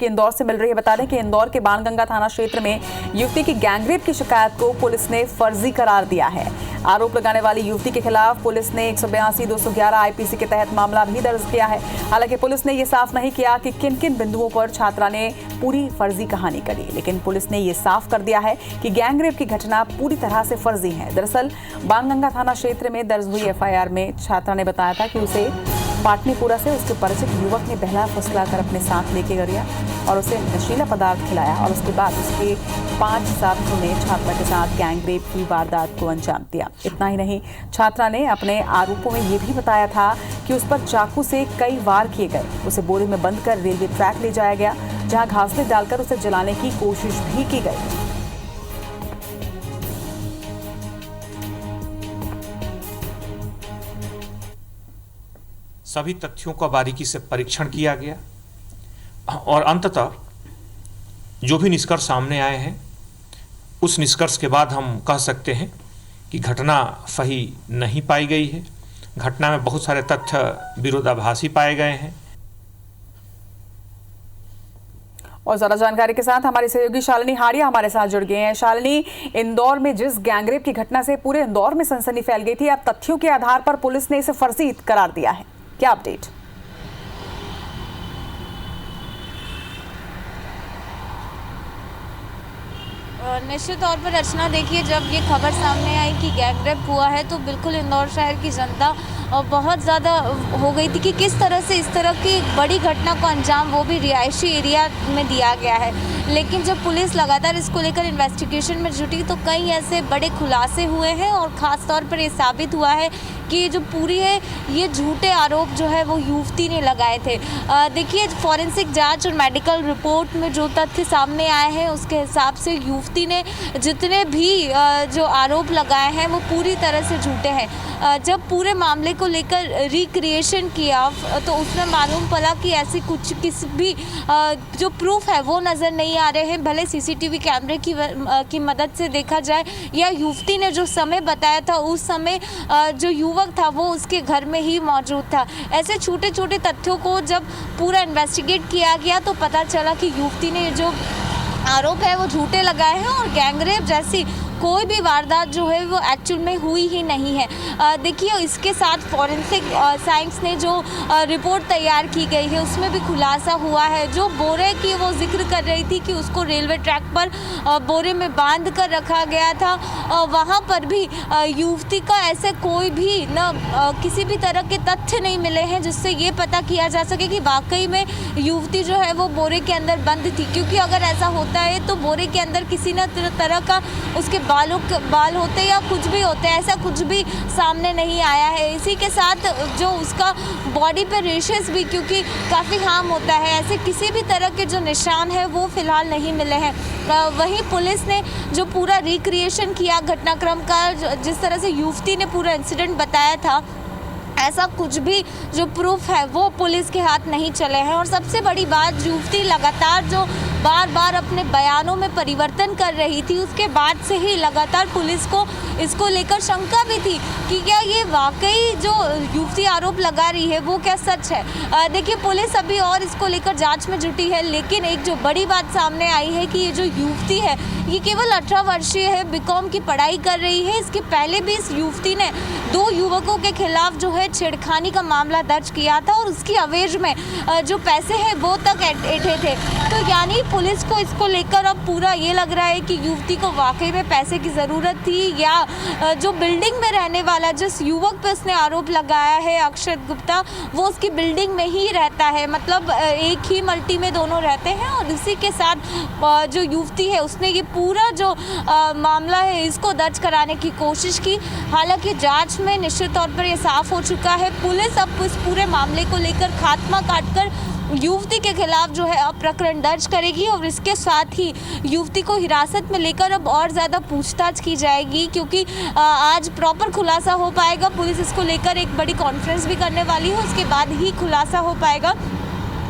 की इंदौर से मिल रही है। बता दें कि इंदौर के बाणगंगा थाना क्षेत्र में युवती की गैंगरेप की शिकायत को पुलिस ने फर्जी करार दिया है। आरोप लगाने वाली युवती के खिलाफ पुलिस ने 182, 211 आईपीसी के तहत मामला भी दर्ज किया है। हालांकि पुलिस ने यह साफ नहीं किया कि किन किन बिंदुओं पर छात्रा ने पूरी फर्जी कहानी करी, लेकिन पुलिस ने यह साफ कर दिया है कि गैंगरेप की घटना पूरी तरह से फर्जी है। दरअसल बाणगंगा थाना क्षेत्र में दर्ज हुई एफआईआर में छात्रा ने बताया था कि उसे पाटनीपुरा से उसके परिचित युवक ने बहला फुसलाकर अपने साथ लेके गया और उसे नशीला पदार्थ खिलाया और उसके बाद उसके 5 साथियों ने छात्रा के साथ गैंगरेप की वारदात को अंजाम दिया। इतना ही नहीं, छात्रा ने अपने आरोपों में यह भी बताया था कि उस पर चाकू से कई वार किए गए। उसे बोरे में बंद कर रेलवे ट्रैक ले जाया गया, जहां घासलेट डालकर उसे जलाने की कोशिश भी की गई। सभी तथ्यों का बारीकी से परीक्षण किया गया और अंततः जो भी निष्कर्ष सामने आए हैं उस निष्कर्ष के बाद हम कह सकते हैं कि घटना सही नहीं पाई गई है। घटना में बहुत सारे तथ्य विरोधाभासी पाए गए हैं। और ज्यादा जानकारी के साथ हमारी सहयोगी शालिनी हाड़िया हमारे साथ जुड़ गए हैं। शालिनी, इंदौर में जिस गैंगरेप की घटना से पूरे इंदौर में सनसनी फैल गई थी, अब तथ्यों के आधार पर पुलिस ने इसे फर्जी करार दिया है, क्या अपडेट? निश्चित तौर पर रचना, देखिए, जब ये खबर सामने आई कि गैंगरेप हुआ है तो बिल्कुल इंदौर शहर की जनता बहुत ज़्यादा हो गई थी कि किस तरह से इस तरह की बड़ी घटना को अंजाम, वो भी रिहायशी एरिया में दिया गया है। लेकिन जब पुलिस लगातार इसको लेकर इन्वेस्टिगेशन में जुटी तो कई ऐसे बड़े खुलासे हुए हैं और ख़ास तौर पर ये साबित हुआ है कि जो पूरी है ये झूठे आरोप जो है वो युवती ने लगाए थे। देखिए, फॉरेंसिक जांच और मेडिकल रिपोर्ट में जो तथ्य सामने आए हैं उसके हिसाब से युवती ने जितने भी जो आरोप लगाए हैं वो पूरी तरह से झूठे हैं। जब पूरे मामले को लेकर रिक्रिएशन किया तो उसमें मालूम पड़ा कि ऐसी कुछ किसी भी जो प्रूफ है वो नज़र नहीं आ रहे हैं, भले सीसीटीवी कैमरे की मदद से देखा जाए या युवती ने जो समय बताया था उस समय जो युवक था वो उसके घर में ही मौजूद था। ऐसे छोटे छोटे तथ्यों को जब पूरा इन्वेस्टिगेट किया गया तो पता चला कि युवती ने जो आरोप है वो झूठे लगाए हैं और गैंगरेप जैसी कोई भी वारदात जो है वो एक्चुअल में हुई ही नहीं है। देखिए, इसके साथ फॉरेंसिक साइंस ने जो रिपोर्ट तैयार की गई है उसमें भी खुलासा हुआ है। जो बोरे की वो जिक्र कर रही थी कि उसको रेलवे ट्रैक पर बोरे में बांध कर रखा गया था, वहाँ पर भी युवती का ऐसे कोई भी किसी भी तरह के तथ्य नहीं मिले हैं जिससे ये पता किया जा सके कि वाकई में युवती जो है वो बोरे के अंदर बंद थी। क्योंकि अगर ऐसा होता है तो बोरे के अंदर किसी न तरह का उसके बाल होते या कुछ भी होते, ऐसा कुछ भी सामने नहीं आया है। इसी के साथ जो उसका बॉडी पे रेशेस भी क्योंकि काफ़ी हार्म होता है, ऐसे किसी भी तरह के जो निशान है वो फिलहाल नहीं मिले हैं। वहीं पुलिस ने जो पूरा रिक्रिएशन किया घटनाक्रम का, जिस तरह से युवती ने पूरा इंसिडेंट बताया था, ऐसा कुछ भी जो प्रूफ है वो पुलिस के हाथ नहीं चले हैं। और सबसे बड़ी बात, युवती लगातार जो बार बार अपने बयानों में परिवर्तन कर रही थी, उसके बाद से ही लगातार पुलिस को इसको लेकर शंका भी थी कि क्या ये वाकई जो युवती आरोप लगा रही है वो क्या सच है। देखिए, पुलिस अभी और इसको लेकर जांच में जुटी है, लेकिन एक जो बड़ी बात सामने आई है कि ये जो युवती है ये केवल 18 वर्षीय है, बीकॉम की पढ़ाई कर रही है। इसके पहले भी इस युवती ने 2 युवकों के खिलाफ जो है छेड़खानी का मामला दर्ज किया था और उसकी अवेज में जो पैसे हैं वो तक ऐंठे थे। तो यानी पुलिस को इसको लेकर अब पूरा ये लग रहा है कि युवती को वाकई में पैसे की ज़रूरत थी या जो बिल्डिंग में रहने वाला जिस युवक पे उसने आरोप लगाया है अक्षत गुप्ता, वो उसकी बिल्डिंग में ही रहता है, मतलब एक ही मल्टी में दोनों रहते हैं। और इसी के साथ जो युवती है उसने ये पूरा जो मामला है इसको दर्ज कराने की कोशिश की। हालांकि जांच में निश्चित तौर पर ये साफ हो चुका है, पुलिस अब इस पूरे मामले को लेकर खात्मा काटकर युवती के खिलाफ जो है अब प्रकरण दर्ज करेगी और इसके साथ ही युवती को हिरासत में लेकर अब और ज़्यादा पूछताछ की जाएगी, क्योंकि आज प्रॉपर खुलासा हो पाएगा। पुलिस इसको लेकर एक बड़ी कॉन्फ्रेंस भी करने वाली है, उसके बाद ही खुलासा हो पाएगा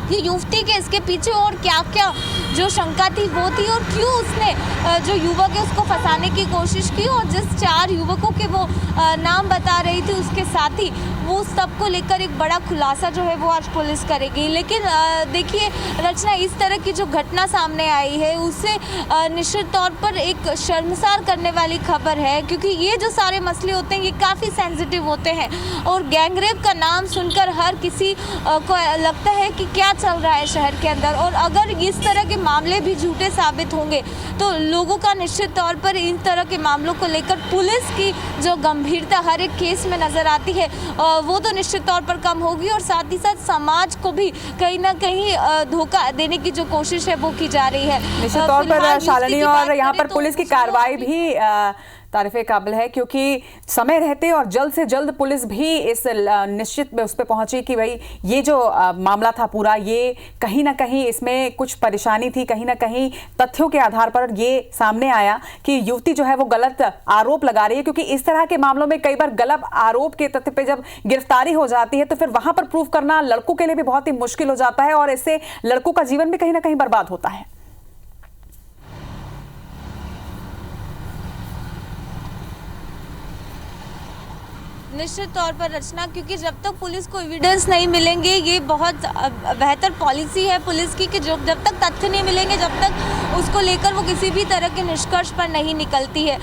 कि युवती के इसके पीछे और क्या क्या जो शंका थी वो थी, और क्यों उसने जो युवक है उसको फंसाने की कोशिश की, और जिस 4 युवकों के वो नाम बता रही थी उसके साथ ही वो सबको लेकर एक बड़ा खुलासा जो है वो आज पुलिस करेगी। लेकिन देखिए रचना, इस तरह की जो घटना सामने आई है उससे निश्चित तौर पर एक शर्मसार करने वाली खबर है, क्योंकि ये जो सारे मसले होते हैं ये काफ़ी सेंसिटिव होते हैं, और गैंगरेप का नाम सुनकर हर किसी को लगता है कि क्या चल रहा है शहर के अंदर, और अगर इस तरह के मामले भी झूठे साबित होंगे तो लोगों का निश्चित तौर पर इन तरह के मामलों को लेकर पुलिस की जो गंभीरता हर एक केस में नज़र आती है वो तो निश्चित तौर पर कम होगी, और साथ ही साथ समाज को भी कहीं ना कहीं धोखा देने की जो कोशिश है वो की जा रही है निश्चित तौर पर शालिनी। और यहाँ पर पुलिस की कार्रवाई भी तारीफ़े काबिल है, क्योंकि समय रहते और जल्द से जल्द पुलिस भी इस निश्चित उस पर पहुंची कि भाई ये जो मामला था पूरा, ये कहीं ना कहीं इसमें कुछ परेशानी थी, कहीं ना कहीं तथ्यों के आधार पर ये सामने आया कि युवती जो है वो गलत आरोप लगा रही है, क्योंकि इस तरह के मामलों में कई बार गलत आरोप के तथ्य पे जब गिरफ्तारी हो जाती है तो फिर वहां पर प्रूफ करना लड़कों के लिए भी बहुत ही मुश्किल हो जाता है, और इससे लड़कों का जीवन भी कहीं ना कहीं बर्बाद होता है। निश्चित तौर पर रचना, क्योंकि जब तक पुलिस को एविडेंस नहीं मिलेंगे, ये बहुत बेहतर पॉलिसी है पुलिस की कि जब तक तथ्य नहीं मिलेंगे जब तक उसको लेकर वो किसी भी तरह के निष्कर्ष पर नहीं निकलती है।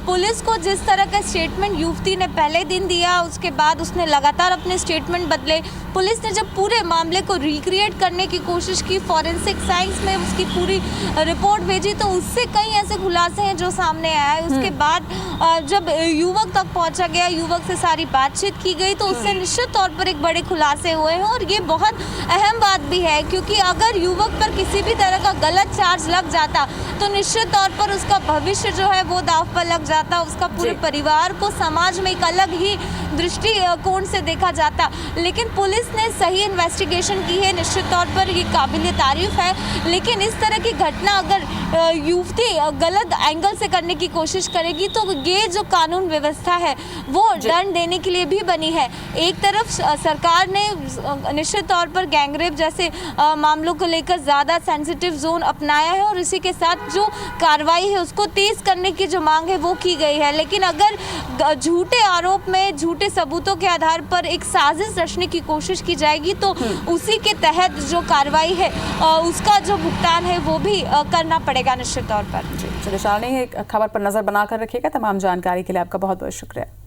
पुलिस को जिस तरह का स्टेटमेंट युवती ने पहले दिन दिया, उसके बाद उसने लगातार अपने स्टेटमेंट बदले। पुलिस ने जब पूरे मामले को रिक्रिएट करने की कोशिश की, फॉरेंसिक साइंस में उसकी पूरी रिपोर्ट भेजी, तो उससे कई ऐसे खुलासे हैं जो सामने आया है। उसके बाद जब युवक तक पहुंचा गया, युवक से सारी बातचीत की गई, तो उससे निश्चित तौर पर एक बड़े खुलासे हुए हैं, और ये बहुत अहम बात भी है, क्योंकि अगर युवक पर किसी भी तरह का गलत चार्ज लग जाता तो निश्चित तौर पर उसका भविष्य जो है वो दांव पर लग जाता, उसका पूरे परिवार को समाज में एक अलग ही दृष्टिकोण से देखा जाता। लेकिन पुलिस ने सही इन्वेस्टिगेशन की है, निश्चित तौर पर ये काबिल तारीफ है। लेकिन इस तरह की घटना अगर युवती गलत एंगल से करने की कोशिश करेगी तो ये जो कानून व्यवस्था है वो दंड देने के लिए भी बनी है। एक तरफ सरकार ने निश्चित तौर पर गैंगरेप जैसे मामलों को लेकर ज़्यादा सेंसिटिव जोन अपनाया है, और इसी के साथ जो कार्रवाई है उसको तेज करने की जो मांग है वो की गई है। लेकिन अगर झूठे आरोप में झूठे सबूतों के आधार पर एक साजिश रचने की कोशिश की जाएगी तो उसी के तहत जो कार्रवाई है उसका जो भुगतान है वो भी करना पड़ेगा निश्चित तौर पर। चलिए शालिनी, एक खबर पर नजर बनाकर रखिएगा। तमाम जानकारी के लिए आपका बहुत बहुत शुक्रिया।